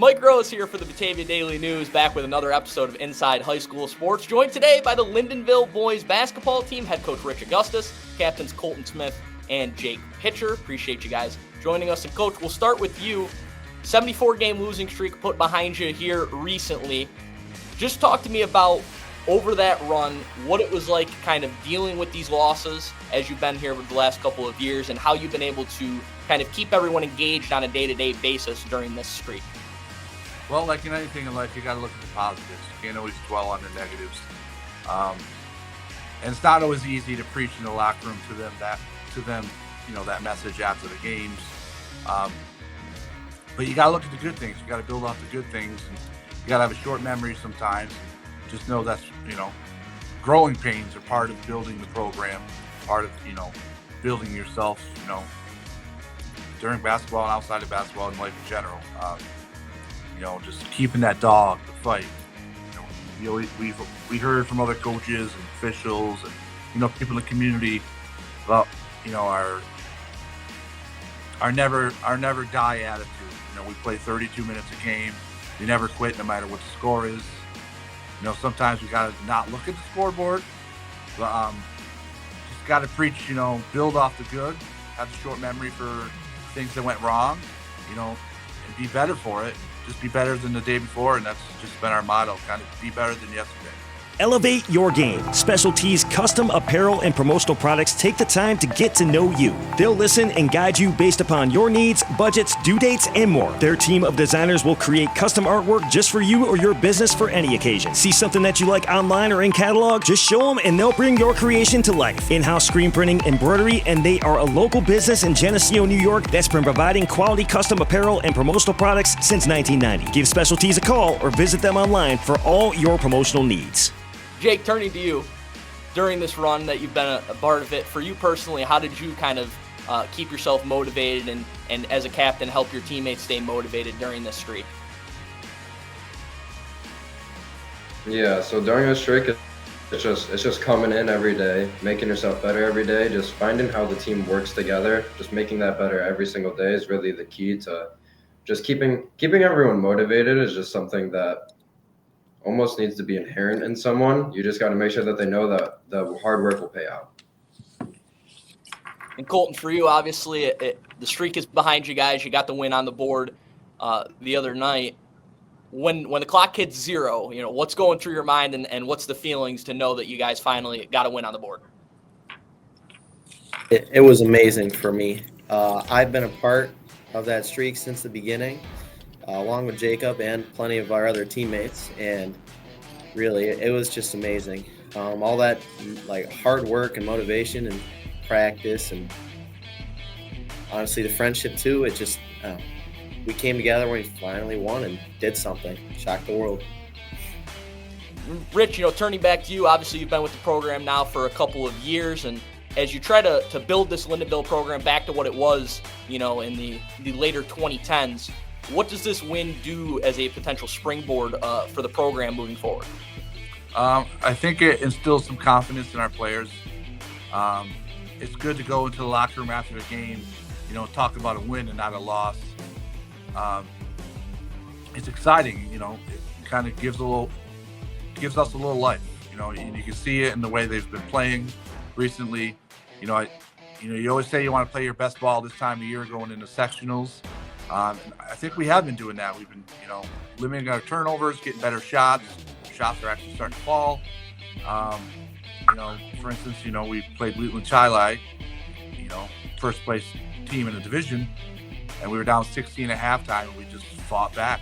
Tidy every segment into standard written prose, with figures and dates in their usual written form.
Mike Rose here for the Batavia Daily News, back with another episode of Inside High School Sports. Joined today by the Lyndonville boys basketball team, head coach Rich Augustus, captains Colton Smith and Jake Pitcher. Appreciate you guys joining us. And Coach, we'll start with you. 74-game losing streak put behind you here recently. Just talk to me about, over that run, what it was like kind of dealing with these losses as you've been here for the last couple of years, and how you've been able to kind of keep everyone engaged on a day-to-day basis during this streak. Well, like in anything in life, you got to look at the positives. You can't always dwell on the negatives. And it's not always easy to preach in the locker room to them, that message after the games. But you got to look at the good things. You got to build off the good things. And you got to have a short memory sometimes. Just know that's, growing pains are part of building the program, part of, building yourself, during basketball and outside of basketball and life in general. Just keeping that dog, the fight. We heard from other coaches and officials and, people in the community about, our never die attitude. We play 32 minutes a game. We never quit no matter what the score is. Sometimes we got to not look at the scoreboard, but just got to preach, build off the good, have a short memory for things that went wrong, and be better for it. Just be better than the day before, and that's just been our motto, kind of be better than yesterday. Elevate your game. Specialties, custom apparel, and promotional products take the time to get to know you. They'll listen and guide you based upon your needs, budgets, due dates, and more. Their team of designers will create custom artwork just for you or your business for any occasion. See something that you like online or in catalog? Just show them and they'll bring your creation to life. In-house screen printing, embroidery, and they are a local business in Geneseo, New York that's been providing quality custom apparel and promotional products since 1990. Give Specialties a call or visit them online for all your promotional needs. Jake, turning to you, during this run that you've been a part of it, for you personally, how did you kind of keep yourself motivated and as a captain help your teammates stay motivated during this streak? Yeah, so during this streak, it's just coming in every day, making yourself better every day, just finding how the team works together, just making that better every single day is really the key to just keeping everyone motivated. Is just something that almost needs to be inherent in someone. You just got to make sure that they know that the hard work will pay out. And Colton, for you, obviously, the streak is behind you guys. You got the win on the board the other night. When the clock hits zero, what's going through your mind and what's the feelings to know that you guys finally got a win on the board? It was amazing for me. I've been a part of that streak since the beginning, along with Jacob and plenty of our other teammates, and really it was just amazing. All that hard work and motivation and practice, and honestly the friendship too, it just we came together when we finally won and did something, shocked the world. Rich, turning back to you, obviously you've been with the program now for a couple of years, and as you try to build this Lyndonville program back to what it was, in the later 2010s, what does this win do as a potential springboard for the program moving forward? I think it instills some confidence in our players. It's good to go into the locker room after the game, talk about a win and not a loss. It's exciting, it kind of gives us a little life. You can see it in the way they've been playing recently. You always say you want to play your best ball this time of year going into sectionals. I think we have been doing that. We've been, limiting our turnovers, getting better shots. Shots are actually starting to fall. For instance, we played Wheatland Chili, first place team in the division, and we were down 16 at halftime, and we just fought back.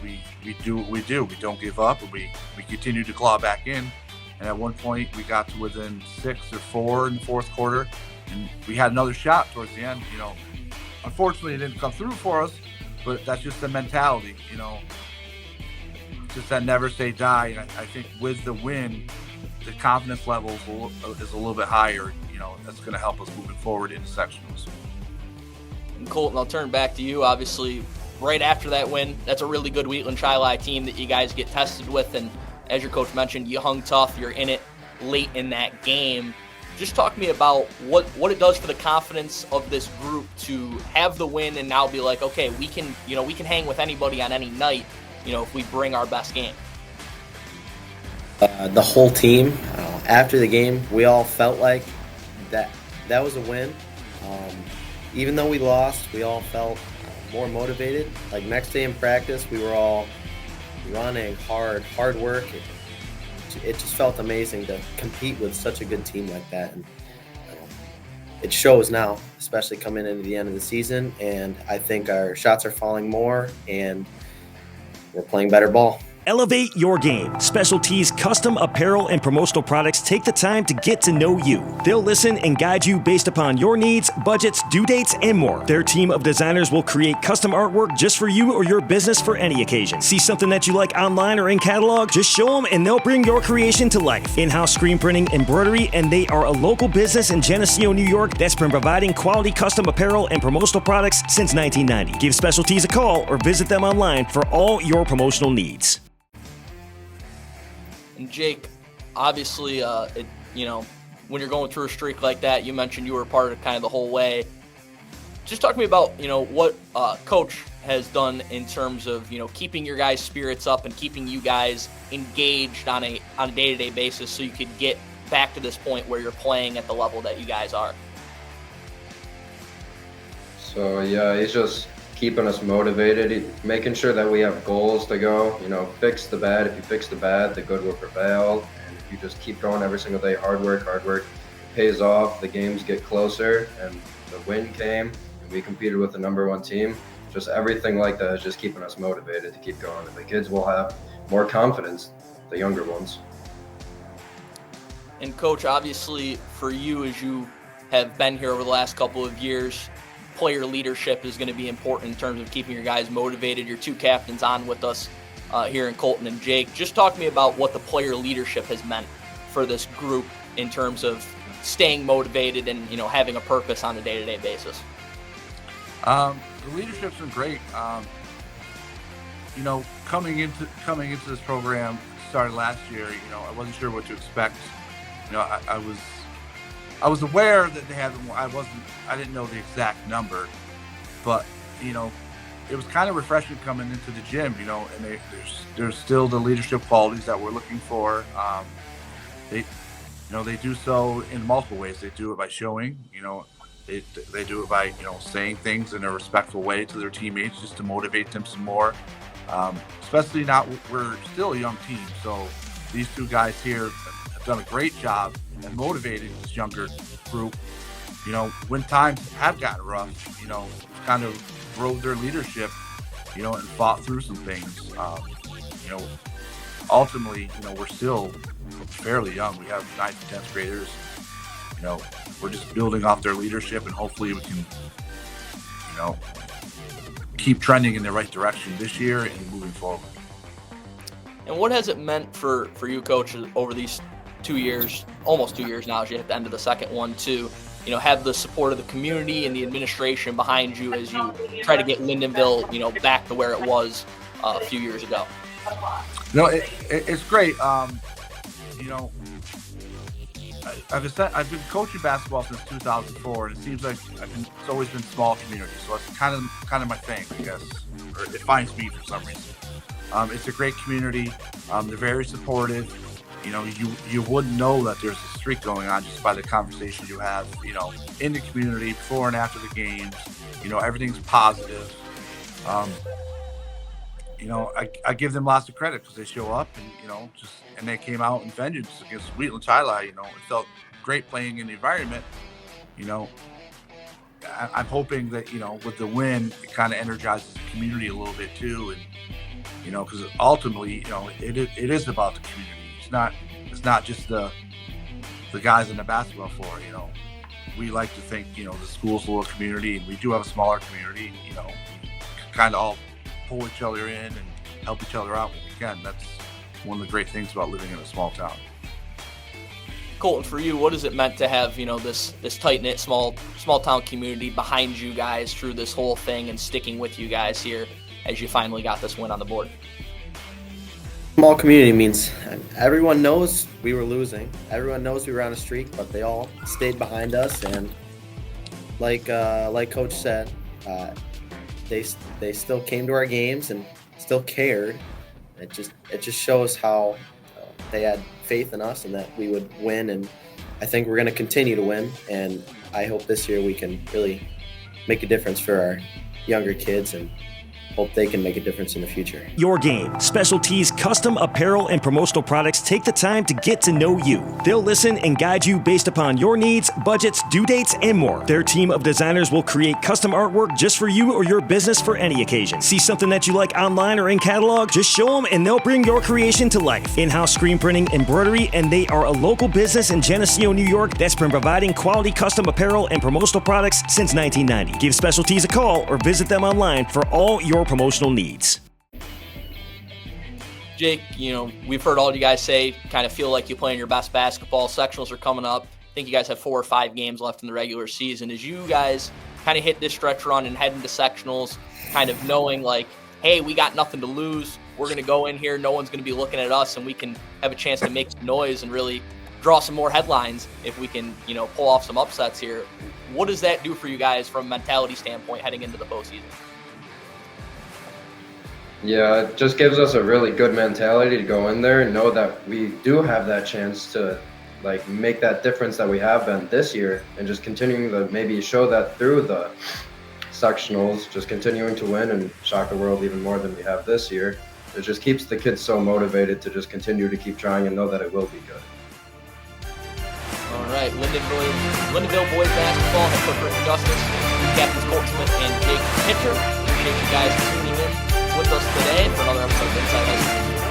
We do what we do. We don't give up, and we continue to claw back in. And at one point, we got to within 6 or 4 in the fourth quarter, and we had another shot towards the end. Unfortunately, it didn't come through for us, but that's just the mentality, just that never say die. And I think with the win, the confidence level is a little bit higher. That's going to help us moving forward into sectionals. And Colton, I'll turn back to you. Obviously, right after that win, that's a really good Wheatland Chili team that you guys get tested with. And as your coach mentioned, you hung tough. You're in it late in that game. just talk to me about what it does for the confidence of this group to have the win and now be like, okay, we can hang with anybody on any night, if we bring our best game. The whole team, after the game, we all felt like that was a win. Even though we lost, we all felt more motivated. Like next day in practice, we were all running hard work. It just felt amazing to compete with such a good team like that. And it shows now, especially coming into the end of the season. And I think our shots are falling more and we're playing better ball. Elevate your game. Special Tees custom apparel and promotional products take the time to get to know you. They'll listen and guide you based upon your needs, budgets, due dates, and more. Their team of designers will create custom artwork just for you or your business for any occasion. See something that you like online or in catalog? Just show them and they'll bring your creation to life. In-house screen printing, embroidery, and they are a local business in Geneseo, New York that's been providing quality custom apparel and promotional products since 1990. Give Special Tees a call or visit them online for all your promotional needs. And Jake, obviously, when you're going through a streak like that, you mentioned you were part of kind of the whole way. Just talk to me about, what Coach has done in terms of, keeping your guys' spirits up and keeping you guys engaged on a day-to-day basis so you could get back to this point where you're playing at the level that you guys are. So, yeah, he's just keeping us motivated, making sure that we have goals to go, fix the bad. If you fix the bad, the good will prevail. And if you just keep going every single day, hard work, it pays off. The games get closer and the win came. And we competed with the number one team. Just everything like that is just keeping us motivated to keep going. And the kids will have more confidence, the younger ones. And Coach, obviously for you, as you have been here over the last couple of years, player leadership is going to be important in terms of keeping your guys motivated. Your two captains on with us here in Colton and Jake. Just talk to me about what the player leadership has meant for this group in terms of staying motivated and having a purpose on a day-to-day basis. The leadership's been great. Coming into this program started last year. I wasn't sure what to expect. I was aware that they had. I didn't know the exact number, but it was kind of refreshing coming into the gym. And there's still the leadership qualities that we're looking for. They do so in multiple ways. They do it by showing. They do it by saying things in a respectful way to their teammates, just to motivate them some more. Especially now, we're still a young team, so these two guys here have done a great job and motivating this younger group. When times have gotten rough, kind of rode their leadership, and fought through some things. Ultimately, we're still fairly young. We have 9th and 10th graders. We're just building off their leadership, and hopefully we can, keep trending in the right direction this year and moving forward. And what has it meant for you, Coach, over these 2 years, almost 2 years now, as you hit the end of the second one, to have the support of the community and the administration behind you as you try to get Lyndonville, back to where it was a few years ago? It's great. I've been coaching basketball since 2004, and it seems like it's always been small communities. So it's kind of my thing, I guess, or it finds me for some reason. It's a great community. They're very supportive. You wouldn't know that there's a streak going on just by the conversation you have, in the community before and after the games. Everything's positive. I give them lots of credit because they show up and they came out in vengeance against Wheatland Chili. It felt great playing in the environment. I'm hoping that, with the win, it kind of energizes the community a little bit too. And, because ultimately, it is about the community. It's not just the guys in the basketball floor. We like to think, the school's a little community, and we do have a smaller community, kind of all pull each other in and help each other out when we can. That's one of the great things about living in a small town. Colton, for you, what has it meant to have, this tight-knit small town community behind you guys through this whole thing and sticking with you guys here as you finally got this win on the board? Small community means everyone knows we were losing. Everyone knows we were on a streak, but they all stayed behind us. And like Coach said, they still came to our games and still cared. It just shows how they had faith in us and that we would win. And I think we're going to continue to win. And I hope this year we can really make a difference for our younger kids and hope they can make a difference in the future. Your game, specialties, custom apparel, and promotional products take the time to get to know you. They'll listen and guide you based upon your needs, budgets, due dates, and more. Their team of designers will create custom artwork just for you or your business for any occasion. See something that you like online or in catalog? Just show them and they'll bring your creation to life. In-house screen printing, embroidery, and they are a local business in Geneseo, New York that's been providing quality custom apparel and promotional products since 1990. Give Specialties a call or visit them online for all your promotional needs. Jake, we've heard all you guys say, kind of feel like you're playing your best basketball. Sectionals are coming up. I think you guys have 4 or 5 games left in the regular season. As you guys kind of hit this stretch run and head into sectionals, kind of knowing like, hey, we got nothing to lose. We're going to go in here. No one's going to be looking at us, and we can have a chance to make some noise and really draw some more headlines if we can, pull off some upsets here. What does that do for you guys from a mentality standpoint heading into the postseason? Yeah, it just gives us a really good mentality to go in there and know that we do have that chance to make that difference that we have been this year, and just continuing to maybe show that through the sectionals, just continuing to win and shock the world even more than we have this year. It just keeps the kids so motivated to just continue to keep trying and know that it will be good. All right, Lyndonville boys basketball, head coach Rich Augustus, captains Colton Smith and Jake Pitcher. Appreciate you guys tuning in with us today for another episode of Inside H.S.